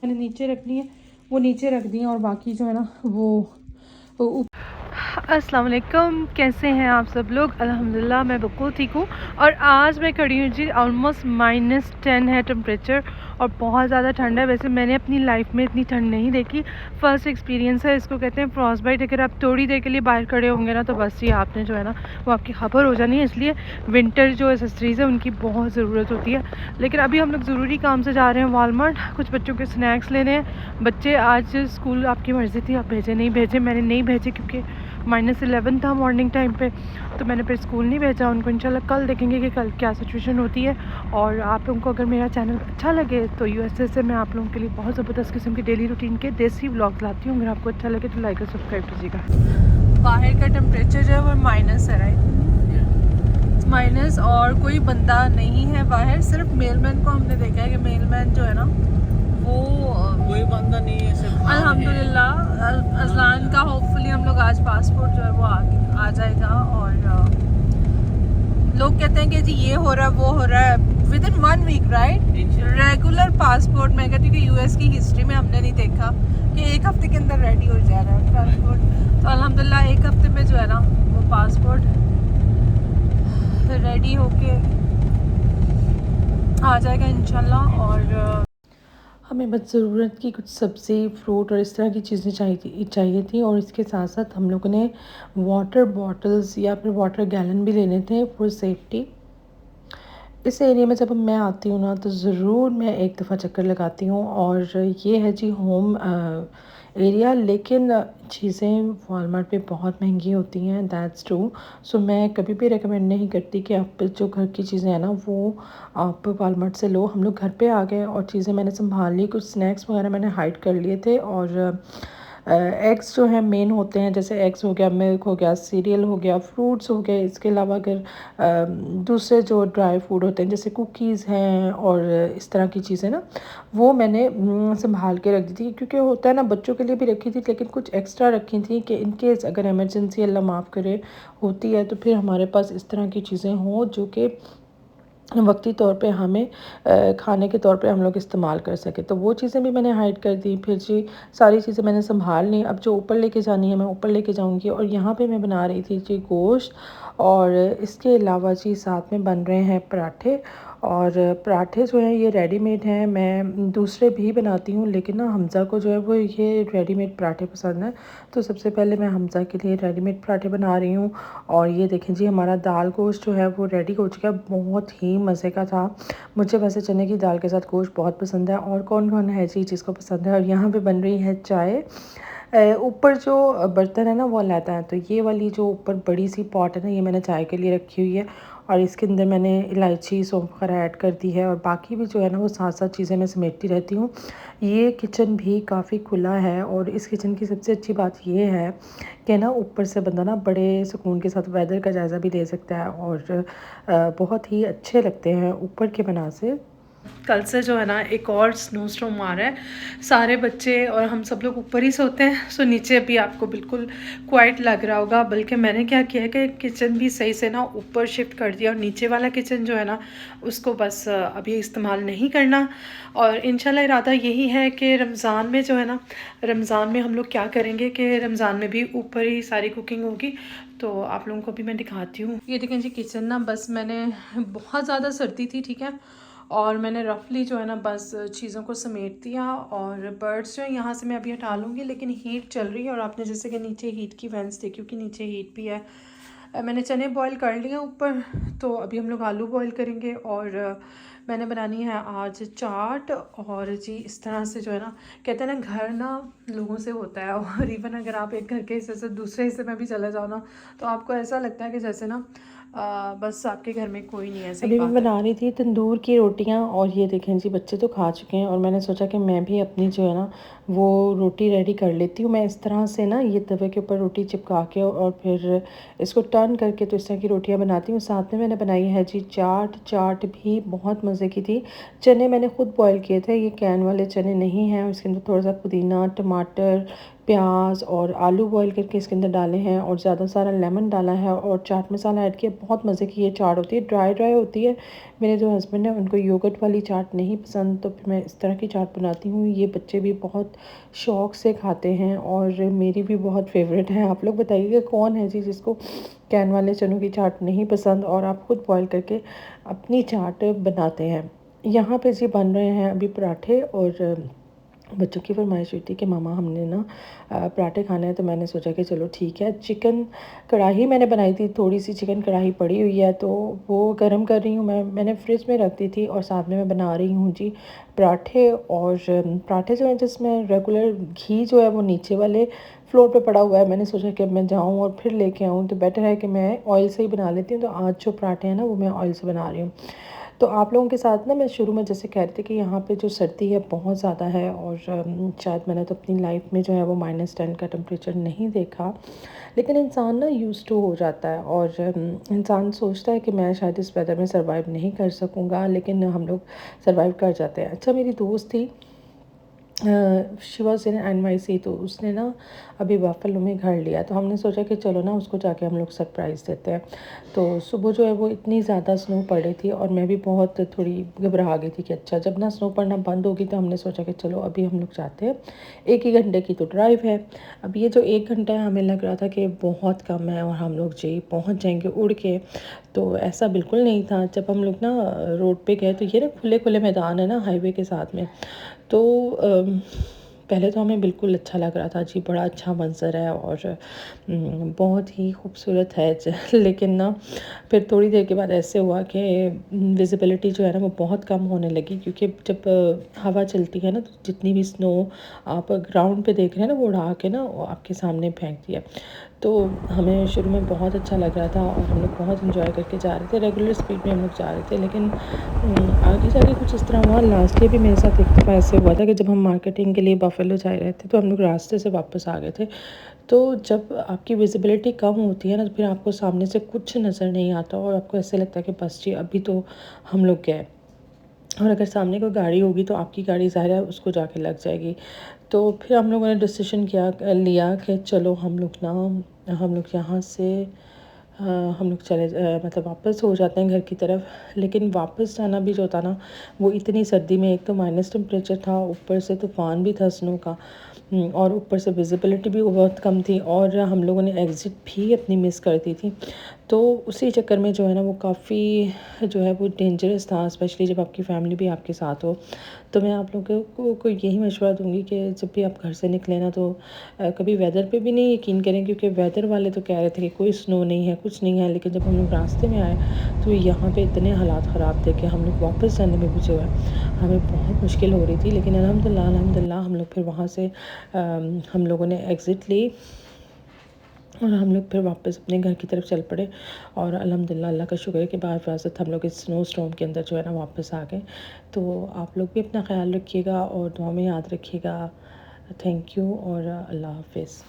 मैंने नीचे रखनी है वो नीचे रख दी हैं और बाकी जो है ना वो अस्सलाम वालेकुम, कैसे हैं आप सब लोग। अल्हम्दुलिल्लाह मैं बिल्कुल ठीक हूँ। और आज मैं खड़ी हूँ जी, ऑलमोस्ट -10 है टेम्परेचर और बहुत ज़्यादा ठंड है। वैसे मैंने अपनी लाइफ में इतनी ठंड नहीं देखी, फ़र्स्ट एक्सपीरियंस है। इसको कहते हैं फ्रॉस्ट बाइट। अगर आप थोड़ी देर के लिए बाहर खड़े होंगे ना तो बस ये आपने जो है ना वो आपकी खबर हो जानी है। इसलिए विंटर जो एसेसरीज़ है उनकी बहुत ज़रूरत होती है। लेकिन अभी हम लोग ज़रूरी काम से जा रहे हैं वॉलमार्ट, कुछ बच्चों के स्नैक्स लेने हैं। बच्चे आज स्कूल आपकी मर्ज़ी थी, आप भेजे नहीं भेजे, मैंने नहीं भेजे क्योंकि -11 था मॉर्निंग टाइम पे, तो मैंने फिर स्कूल नहीं भेजा उनको। इंशाल्लाह कल देखेंगे कि कल क्या सिचुएशन होती है। और आप लोगों को अगर मेरा चैनल अच्छा लगे तो यूएसए से मैं आप लोगों के लिए बहुत ज़बरदस्त किस्म के डेली रूटीन के देसी व्लॉग्स लाती हूँ। अगर आपको अच्छा लगे तो लाइक और सब्सक्राइब कीजिएगा। बाहर का टेम्परेचर जो है वो माइनस है, राइट, माइनस, और कोई बंदा नहीं है बाहर। सिर्फ मेलमैन को हमने देखा है कि मेलमैन जो है ना वो कोई बंदा नहीं है, सिर्फ अल्हम्दुलिल्लाह अजलान का होपफुली हम लोग आज पासपोर्ट जो है वो आ जाएगा। और लोग कहते हैं कि जी ये हो रहा है वो हो रहा है within 1 week, right. Regular passport मैं कहती हूँ कि यूएस की हिस्ट्री में हमने नहीं देखा कि 1 हफ्ते के अंदर रेडी हो जा रहा है पासपोर्ट। तो अल्हम्दुलिल्लाह 1 हफ्ते में जो है ना वो पासपोर्ट रेडी होके आ जाएगा इंशाल्लाह। और हमें बस ज़रूरत की कुछ सब्ज़ी, फ्रूट और इस तरह की चीज़ें चाहिए थी। और इसके साथ साथ हम लोगों ने वाटर बॉटल्स या फिर वाटर गैलन भी लेने थे फॉर सेफ्टी। इस एरिया में जब मैं आती हूँ ना तो ज़रूर मैं एक दफ़ा चक्कर लगाती हूँ। और ये है जी होम एरिया, लेकिन चीज़ें वॉलमार्ट पे बहुत महंगी होती हैं, दैट्स ट्रू। सो मैं कभी भी रेकमेंड नहीं करती कि आप जो घर की चीज़ें हैं ना वो आप वॉलमार्ट से लो। हम लोग घर पे आ गए और चीज़ें मैंने संभाल ली, कुछ स्नैक्स वगैरह मैंने हाइड कर लिए थे। और एग्स जो है मेन होते हैं, जैसे एग्स हो गया, मिल्क हो गया, सीरियल हो गया, फ्रूट्स हो गए। इसके अलावा अगर दूसरे जो ड्राई फूड होते हैं जैसे कुकीज़ हैं और इस तरह की चीज़ें ना, वो मैंने संभाल के रख दी थी। क्योंकि होता है ना, बच्चों के लिए भी रखी थी लेकिन कुछ एक्स्ट्रा रखी थी कि इन केस अगर इमरजेंसी अल्लाह माफ़ करे होती है तो फिर हमारे पास इस तरह की चीज़ें हों जो कि वक्ती तौर पे हमें खाने के तौर पे हम लोग इस्तेमाल कर सके। तो वो चीज़ें भी मैंने हाइड कर दी। फिर जी सारी चीज़ें मैंने संभाल ली। अब जो ऊपर लेके जानी है मैं ऊपर लेके जाऊंगी। और यहाँ पे मैं बना रही थी जी गोश्त, और इसके अलावा जी साथ में बन रहे हैं पराठे। और पराठे जो हैं ये रेडीमेड हैं, मैं दूसरे भी बनाती हूँ लेकिन ना हमज़ा को जो है वो ये रेडीमेड पराठे पसंद है। तो सबसे पहले मैं हमज़ा के लिए रेडीमेड पराठे बना रही हूँ। और ये देखें जी हमारा दाल गोश्त जो है वो रेडी हो चुका है, बहुत ही मज़े का था। मुझे वैसे चने की दाल के साथ गोश्त बहुत पसंद है, और कौन कौन है जी जिसको पसंद है। और यहाँ पे बन रही है चाय। ऊपर जो बर्तन है ना वो लाता है, तो ये वाली जो ऊपर बड़ी सी पॉट है ना ये मैंने चाय के लिए रखी हुई है। और इसके अंदर मैंने इलायची सौंफ वगैरह ऐड कर दी है। और बाकी भी जो है ना वो साथ साथ चीज़ें मैं समेटती रहती हूँ। ये किचन भी काफ़ी खुला है, और इस किचन की सबसे अच्छी बात ये है कि ना ऊपर से बंदा ना बड़े सुकून के साथ वेदर का जायज़ा भी ले सकता है। और बहुत ही अच्छे लगते हैं ऊपर के बना से। कल से जो है ना एक और स्नो स्टॉर्म आ रहा है। सारे बच्चे और हम सब लोग ऊपर ही सोते हैं, सो नीचे अभी आपको बिल्कुल क्वाइट लग रहा होगा। बल्कि मैंने क्या किया कि किचन भी सही से ना ऊपर शिफ्ट कर दिया, और नीचे वाला किचन जो है ना उसको बस अभी इस्तेमाल नहीं करना। और इंशाल्लाह इरादा यही है कि रमज़ान में जो है ना, रमज़ान में हम लोग क्या करेंगे कि रमज़ान में भी ऊपर ही सारी कुकिंग होगी। तो आप लोगों को भी मैं दिखाती हूँ। ये देखें जी किचन ना, बस मैंने बहुत ज़्यादा सर्दी थी, ठीक है, और मैंने रफली जो है ना बस चीज़ों को समेट दिया। और बर्ड्स जो है यहाँ से मैं अभी हटा लूँगी, लेकिन हीट चल रही है। और आपने जैसे कि नीचे हीट की वेंट्स देखी, क्योंकि नीचे हीट भी है। मैंने चने बॉईल कर लिए ऊपर, तो अभी हम लोग आलू बॉईल करेंगे। और मैंने बनानी है आज चाट। और जी इस तरह से जो है ना, कहते हैं ना घर ना लोगों से होता है। और इवन अगर आप एक घर के हिस्से से दूसरे हिस्से में भी चले जाओ ना तो आपको ऐसा लगता है कि जैसे ना बस आपके घर में कोई नहीं है। अभी मैं बना रही थी तंदूर की रोटियां, और ये देखें जी बच्चे तो खा चुके हैं। और मैंने सोचा कि मैं भी अपनी जो है ना वो रोटी रेडी कर लेती हूँ। मैं इस तरह से ना ये तवे के ऊपर रोटी चिपका के और फिर इसको टर्न करके तो इस तरह की रोटियां बनाती हूँ। साथ में मैंने बनाई है जी चाट। चाट भी बहुत मज़े की थी। चने मैंने खुद बॉईल किए थे, ये कैन वाले चने नहीं हैं। इसके अंदर थोड़ा सा पुदीना, टमाटर, प्याज और आलू बॉईल करके इसके अंदर डाले हैं और ज़्यादा सारा लेमन डाला है और चाट मसाला ऐड किया। बहुत मज़े की ये चाट होती है, ड्राई ड्राई होती है। मेरे जो हस्बैंड हैं उनको योगर्ट वाली चाट नहीं पसंद, तो फिर मैं इस तरह की चाट बनाती हूँ। ये बच्चे भी बहुत शौक़ से खाते हैं और मेरी भी बहुत फेवरेट है। आप लोग बताइएगा कौन है जी जिसको कैन वाले चनों की चाट नहीं पसंद और आप खुद बॉईल करके अपनी चाट बनाते हैं। यहाँ पे जी बन रहे हैं अभी पराठे और बच्चों की फरमाइश हुई थी कि मामा हमने ना पराठे खाने हैं, तो मैंने सोचा कि चलो ठीक है। चिकन कढ़ाई मैंने बनाई थी, थोड़ी सी चिकन कढ़ाई पड़ी हुई है तो वो गर्म कर रही हूँ मैंने फ्रिज में रख दी थी और साथ में मैं बना रही हूँ जी पराठे। और पराठे जो हैं जिसमें रेगुलर घी जो है वो नीचे वाले फ्लोर पे पड़ा हुआ है। मैंने सोचा कि अब मैं जाऊँ और फिर लेके आऊँ, तो बेटर है कि मैं ऑयल से ही बना लेती हूँ। तो आज जो पराठे हैं ना वो मैं ऑयल से बना रही हूँ। तो आप लोगों के साथ ना मैं शुरू में जैसे कह रही थी कि यहाँ पे जो सर्दी है बहुत ज़्यादा है और शायद मैंने तो अपनी लाइफ में जो है वो -10 का टेम्परेचर नहीं देखा। लेकिन इंसान ना यूज़ टू हो जाता है और इंसान सोचता है कि मैं शायद इस वेदर में सर्वाइव नहीं कर सकूँगा, लेकिन हम लोग सर्वाइव कर जाते हैं। अच्छा, मेरी दोस्त थी शी वॉज़ इन NYC, तो उसने ना अभी बफेलो में घर लिया, तो हमने सोचा कि चलो ना उसको जाके हम लोग सरप्राइज़ देते हैं। तो सुबह जो है वो इतनी ज़्यादा स्नो पड़ रही थी और मैं भी बहुत थोड़ी घबरा गई थी कि अच्छा जब ना स्नो पड़ना बंद होगी तो हमने सोचा कि चलो अभी हम लोग जाते हैं। 1 ही घंटे की तो ड्राइव है। अब ये जो 1 घंटा है हमें लग रहा था कि बहुत कम है और हम लोग जी पहुँच जाएंगे उड़ के, तो ऐसा बिल्कुल नहीं था। जब हम लोग ना रोड पे गए तो ये ना खुले खुले मैदान है ना हाईवे के साथ में, तो पहले तो हमें बिल्कुल अच्छा लग रहा था जी, बड़ा अच्छा मंज़र है और बहुत ही खूबसूरत है लेकिन ना फिर थोड़ी देर के बाद ऐसे हुआ कि विजिबिलिटी जो है ना वो बहुत कम होने लगी, क्योंकि जब हवा चलती है ना तो जितनी भी स्नो आप ग्राउंड पे देख रहे हैं ना वो उड़ा के ना वो आपके सामने फेंक दिया। तो हमें शुरू में बहुत अच्छा लग रहा था और हम लोग बहुत इन्जॉय करके जा रहे थे, रेगुलर स्पीड में हम लोग जा रहे थे। लेकिन आगे जाके कुछ इस तरह हुआ, लास्ट ईयर भी मेरे साथ एक दफ़ा ऐसे हुआ था कि जब हम मार्केटिंग के लिए बफेलो जा रहे थे तो हम लोग रास्ते से वापस आ गए थे। तो जब आपकी विजिबिलिटी कम होती है ना तो फिर आपको सामने से कुछ नज़र नहीं आता और आपको ऐसे लगता है कि बस जी अभी तो हम लोग गए। और अगर सामने कोई गाड़ी होगी तो आपकी गाड़ी ज़ाहिर है उसको जाके लग जाएगी। तो फिर हम लोगों ने डिसीजन लिया कि चलो हम लोग यहाँ से हम लोग मतलब वापस हो जाते हैं घर की तरफ। लेकिन वापस जाना भी जो था ना वो इतनी सर्दी में, एक तो माइनस टेम्परेचर था, ऊपर से तूफ़ान भी था स्नो का, और ऊपर से विजिबिलिटी भी बहुत कम थी और हम लोगों ने एग्ज़िट भी अपनी मिस कर दी थी। तो उसी चक्कर में जो है ना वो काफ़ी जो है वो डेंजरस था, स्पेशली जब आपकी फ़ैमिली भी आपके साथ हो। तो मैं आप लोगों को यही मशवरा दूँगी कि जब भी आप घर से निकलें ना तो कभी वेदर पे भी नहीं यकीन करें, क्योंकि वेदर वाले तो कह रहे थे कि कोई स्नो नहीं है, कुछ नहीं है। लेकिन जब हम लोग रास्ते में आए तो यहाँ पे इतने हालात ख़राब थे कि हम लोग वापस जाने में भी जो है हमें बहुत मुश्किल हो रही थी। लेकिन अल्हम्दुलिल्लाह हम लोग फिर वहाँ से हम लोगों ने एग्ज़िट ली और हम लोग फिर वापस अपने घर की तरफ चल पड़े। और अल्हम्दुलिल्लाह अल्लाह का शुक्र है कि बाहिफ़ाज़त हम लोग इस स्नो स्टॉर्म के अंदर जो है ना वापस आ गए। तो आप लोग भी अपना ख़्याल रखिएगा और दुआ में याद रखिएगा। थैंक यू और अल्लाह हाफ़िज़।